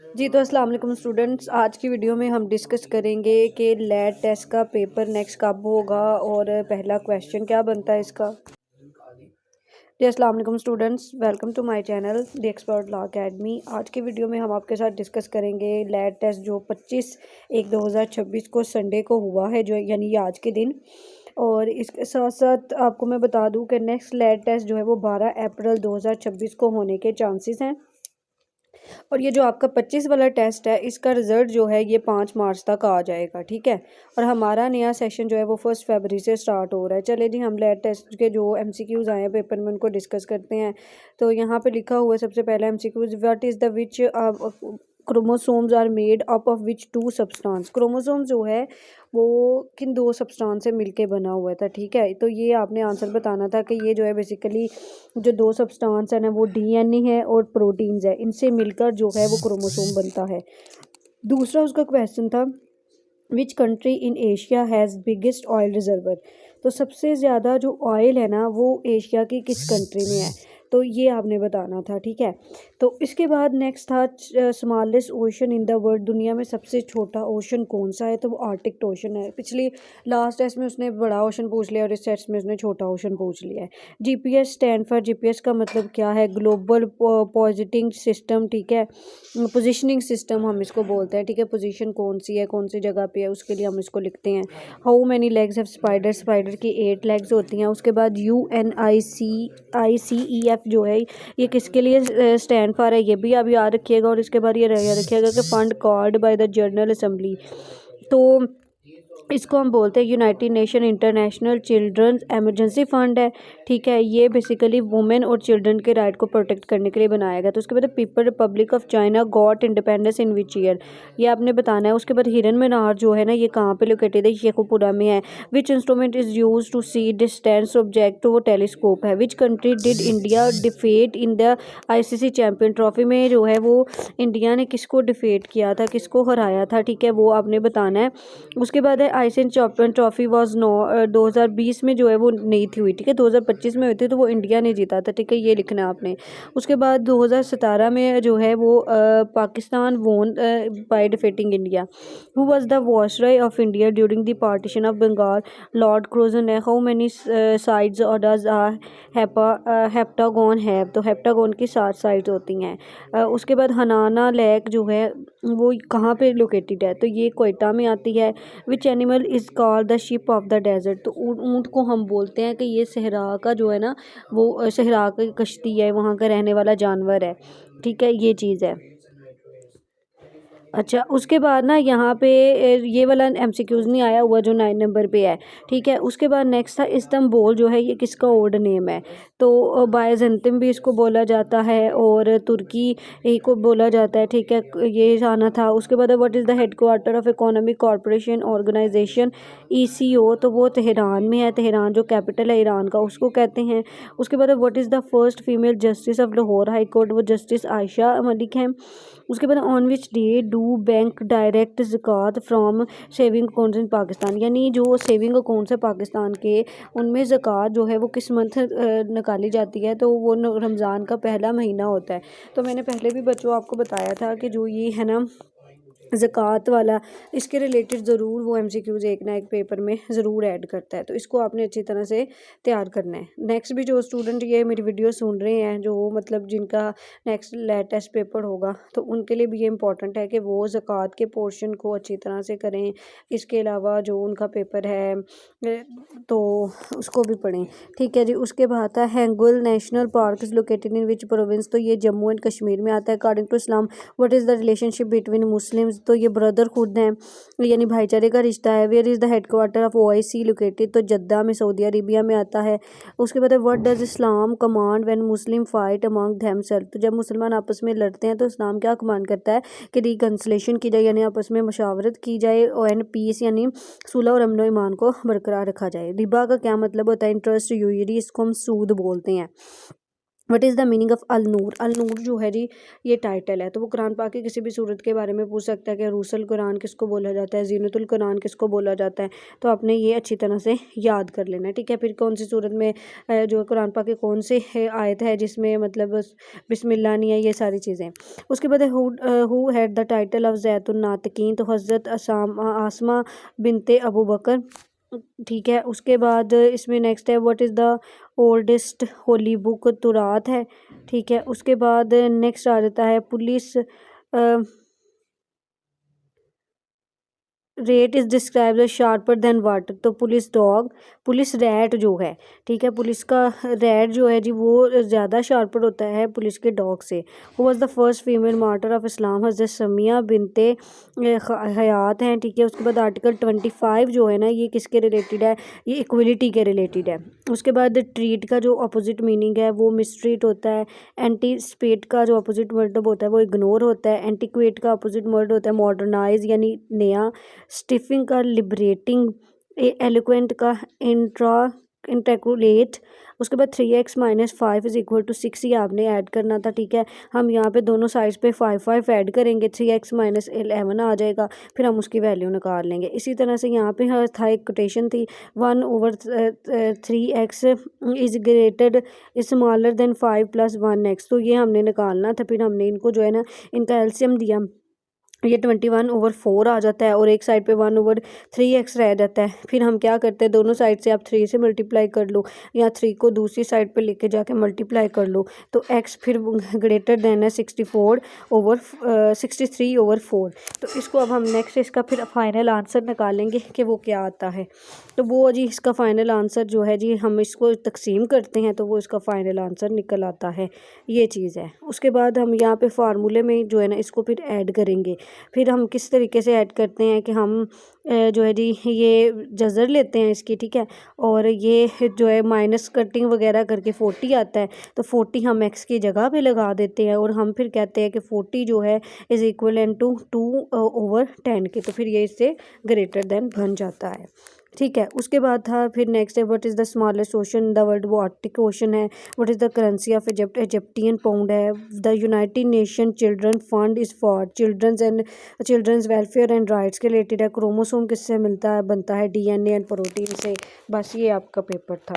जी तो अस्सलाम वालेकुम स्टूडेंट्स, आज की वीडियो में हम डिस्कस करेंगे कि लैट टेस्ट का पेपर नेक्स्ट कब होगा और पहला क्वेश्चन क्या बनता है इसका। जी अस्सलाम वालेकुम students, welcome to my channel the expert law academy. आज की वीडियो में हम आपके साथ डिस्कस करेंगे लैट टेस्ट जो 25/1/2026 को संडे को हुआ है, जो यानी आज के दिन। और इसके साथ साथ आपको मैं बता दूं कि नेक्स्ट लैट टेस्ट जो है वो 12 अप्रैल 2026 को होने के चांसेस हैं। और ये जो आपका 25 वाला टेस्ट है, इसका रिज़ल्ट जो है ये 5 मार्च तक आ जाएगा, ठीक है। और हमारा नया सेशन जो है वो 1 फरवरी से स्टार्ट हो रहा है। चले जी, हम लैट टेस्ट के जो एमसीक्यूज़ आए हैं पेपर में उनको डिस्कस करते हैं। तो यहाँ पे लिखा हुआ है सबसे पहला MCQs, what is the which chromosomes are made up of which two substance. Chromosome जो है वो किन दो सब्सटेंस से मिलके बना हुआ था, ठीक है। तो ये आपने आंसर बताना था कि ये जो है बेसिकली जो दो सब्सटेंस है ना वो डीएनए है और प्रोटीन्स है, इनसे मिलकर जो है वो क्रोमोसोम बनता है। दूसरा उसका क्वेश्चन था, which country in Asia has biggest oil reservoir. तो सबसे ज़्यादा जो ऑयल है ना वो एशिया की किस कंट्री में है, तो ये आपने बताना था, ठीक है। तो इसके बाद नेक्स्ट था smallest ocean in the world. दुनिया में सबसे छोटा ओशन कौन सा है, तो वो आर्टिक ओशन है। पिछली लास्ट टेस्ट में उसने बड़ा ओशन पूछ लिया और इस टेस्ट में उसने छोटा ओशन पूछ लिया है। जीपीएस स्टैंड फॉर, जीपीएस का मतलब क्या है, ग्लोबल पॉजिटिंग सिस्टम, ठीक है। पोजिशनिंग सिस्टम हम इसको बोलते हैं, ठीक है। पोजीशन कौन सी है, कौन सी जगह पे है, उसके लिए हम इसको लिखते हैं। How many legs have spider, spider की 8 लेग्स होती हैं। उसके बाद UNICEF जो है ये किसके लिए स्टैंड फॉर है, ये भी आप याद रखिएगा। और इसके बाद ये याद रखिएगा कि fund called by the general assembly, तो इसको हम बोलते हैं united nation international children's emergency fund है, ठीक है। ये बेसिकली वुमेन और चिल्ड्रन के राइट को प्रोटेक्ट करने के लिए बनाया गया। तो उसके बाद people republic of China got independence in which year, ये आपने बताना है। उसके बाद हिरन मीनार जो है ना ये कहाँ पे लोकेटेड है, शेखुपुरा में है। Which instrument is use to see distance object, तो वो टेलीस्कोप है। Which country did India defeat in the ICC champion trophy में, जो है वो इंडिया ने किसको डिफेट किया था, किसको हराया था, ठीक है, वो आपने बताना है। उसके बाद है आईसीसी चैंपियन ट्रॉफी वाज 2020 में जो है वो नहीं थी हुई, ठीक है। 2025 में हुई थी तो वो इंडिया ने जीता था, ठीक है, ये लिखना है आपने। उसके बाद 2017 में जो है वो Pakistan won by defeating India. Who was the viceroy of India during the partition of Bengal, Lord Curzon है। हाउ मेनी साइड्स और डज हेप्टागोन है, तो हेप्टागोन की 7 साइड्स होती हैं। उसके बाद हनाना लेक जो है वो कहाँ पे लोकेटेड है, तो ये कोयटा में आती है। Which animal is called the ship of the desert, तो ऊँट को हम बोलते हैं कि ये सहरा का जो है ना वो सहरा की कश्ती है, वहाँ का रहने वाला जानवर है, ठीक है, ये चीज़ है। अच्छा, उसके बाद ना यहाँ पे ये वाला एमसीक्यूज़ नहीं आया हुआ जो 9 नंबर पे है, ठीक है। उसके बाद नेक्स्ट था इस्तांबुल जो है ये किसका ओल्ड नेम है, तो बायजेंटियम भी इसको बोला जाता है और तुर्की को बोला जाता है, ठीक है, ये आना था। उसके बाद what is the headquarter of economic corporation organisation ECO, तो वो तेहरान में है। तेहरान जो कैपिटल है ईरान का, उसको कहते हैं। उसके बाद what is the first female justice of Lahore high court, वो जस्टिस आयशा मलिक हैं। उसके बाद on which day do bank direct zakat from saving accounts in Pakistan, यानी जो सेविंग अकाउंट्स है पाकिस्तान के उनमें ज़कात जो है वो किस मंथ निकाली जाती है, तो वो रमज़ान का पहला महीना होता है। तो मैंने पहले भी बच्चों आपको बताया था कि जो ये है ना ज़कात वाला, इसके रिलेटेड ज़रूर वो एमसीक्यूज़ एक ना एक पेपर में ज़रूर ऐड करता है, तो इसको आपने अच्छी तरह से तैयार करना है। नेक्स्ट भी जो स्टूडेंट ये मेरी वीडियो सुन रहे हैं, जो मतलब जिनका नेक्स्ट लेटेस्ट पेपर होगा, तो उनके लिए भी ये इम्पॉर्टेंट है कि वो ज़कात के पोर्शन को अच्छी तरह से करें। इसके अलावा जो उनका पेपर है तो उसको भी पढ़ें, ठीक है जी। उसके बाद था Hangul national park is located in which province, तो ये जम्मू एंड कश्मीर में आता है। According to Islam what is the relationship between Muslims, तो ये ब्रदरहुड हैं, यानी भाईचारे का रिश्ता है। Where is the headquarter of OIC located, तो जद्दा में सऊदी अरेबिया में आता है। उसके बाद what does Islam command when Muslim fight among themself, तो जब मुसलमान आपस में लड़ते हैं तो इस्लाम क्या कमांड करता है कि रिकन्सिलेशन की जाए, यानी आपस में मशावरत की जाए, एंड पीस यानी सुलह और अमन ईमान को बरकरार रखा जाए। रिबा का क्या मतलब होता है, इंटरेस्ट यूजरी, इसको हम सूद बोलते हैं। What is the meaning of Al Noor. Al Noor जो है जी ये टाइटल है। तो वो कुरान पाक की किसी भी सूरत के बारे में पूछ सकता है कि रूसल कुरान किसको बोला जाता है, जीनतुल कुरान किसको बोला जाता है। तो आपने ये अच्छी तरह से याद कर लेना है, ठीक है। फिर कौन सी सूरत में जो कुरान पाक के कौन से आयत है जिसमें मतलब बिस्मिल्लाह नहीं है, ये सारी चीज़ें। उसके बाद who had the title of Zaitun Natiqin, तो हज़रत आसमा बिनते अबू बकर, ठीक है। उसके बाद इसमें नेक्स्ट है what is the oldest holy book, Taurat है, ठीक है। उसके बाद नेक्स्ट आ जाता है police rat is describe the sharper than what, तो पुलिस डॉग, पुलिस रैट जो है, ठीक है, पुलिस का रैट जो है जी वो ज़्यादा शार्पर होता है पुलिस के डॉग से। Who was the first female martyr of Islam, हज़रत समिया बिनते हयात हैं, ठीक है। उसके बाद आर्टिकल 25 जो है ना ये किसके रिलेटेड है, ये इक्वलिटी के रिलेटेड है। उसके बाद ट्रीट का जो अपोजिट मीनिंग है वो मिसट्रीट होता है। एंटीस्पेट का जो अपोजिट वर्ड होता है वो इग्नोर होता है। एंटीक्वेट का अपोजिट वर्ड होता है मॉडर्नाइज यानी नया। स्टिफिंग का लिबरेटिंग। एलोक्वेंट का इंट्रैकुलेट। उसके बाद 3x - 5 इज़ इक्वल टू 6 ही आपने ऐड करना था, ठीक है। हम यहाँ पे दोनों साइड्स पे 5 ऐड करेंगे, 3x - 11 आ जाएगा, फिर हम उसकी वैल्यू निकाल लेंगे। इसी तरह से यहाँ पे था एक कोटेशन थी 1/3x is grated smaller than 5 + 1x, तो ये हमने निकालना था। फिर हमने इनको जो है ना इनका एलसीएम दिया, ये 21/4 आ जाता है और एक साइड पे 1/3x रह जाता है। फिर हम क्या करते हैं दोनों साइड से आप 3 से मल्टीप्लाई कर लो या 3 को दूसरी साइड पे लेके जाके मल्टीप्लाई कर लो, तो x फिर ग्रेटर देन है 63/4। तो इसको अब हम नेक्स्ट इसका फिर फाइनल आंसर निकालेंगे कि वो क्या आता है। तो वो जी इसका फाइनल आंसर जो है जी हम इसको तकसीम करते हैं तो वो इसका फाइनल आंसर निकल आता है, ये चीज़ है। उसके बाद हम यहाँ पे फार्मूले में जो है ना इसको फिर ऐड करेंगे। फिर हम किस तरीके से ऐड करते हैं कि हम जो है जी ये जज़र लेते हैं इसकी, ठीक है, और ये जो है माइनस कटिंग वगैरह करके 40 आता है, तो 40 हम x की जगह पे लगा देते हैं और हम फिर कहते हैं कि 40 जो है इज़ इक्वल टू 2/10 के, तो फिर ये इससे ग्रेटर देन बन जाता है, ठीक है। उसके बाद था फिर नेक्स्ट है what is the smallest ocean in the world, वो आर्टिक ओशन है। What is the currency of Egypt, Egyptian pound है। The United Nation Children Fund is for children's welfare and rights के रिलेटेड है। Chromosome किससे मिलता है बनता है, डीएनए एंड प्रोटीन से। बस ये आपका पेपर था।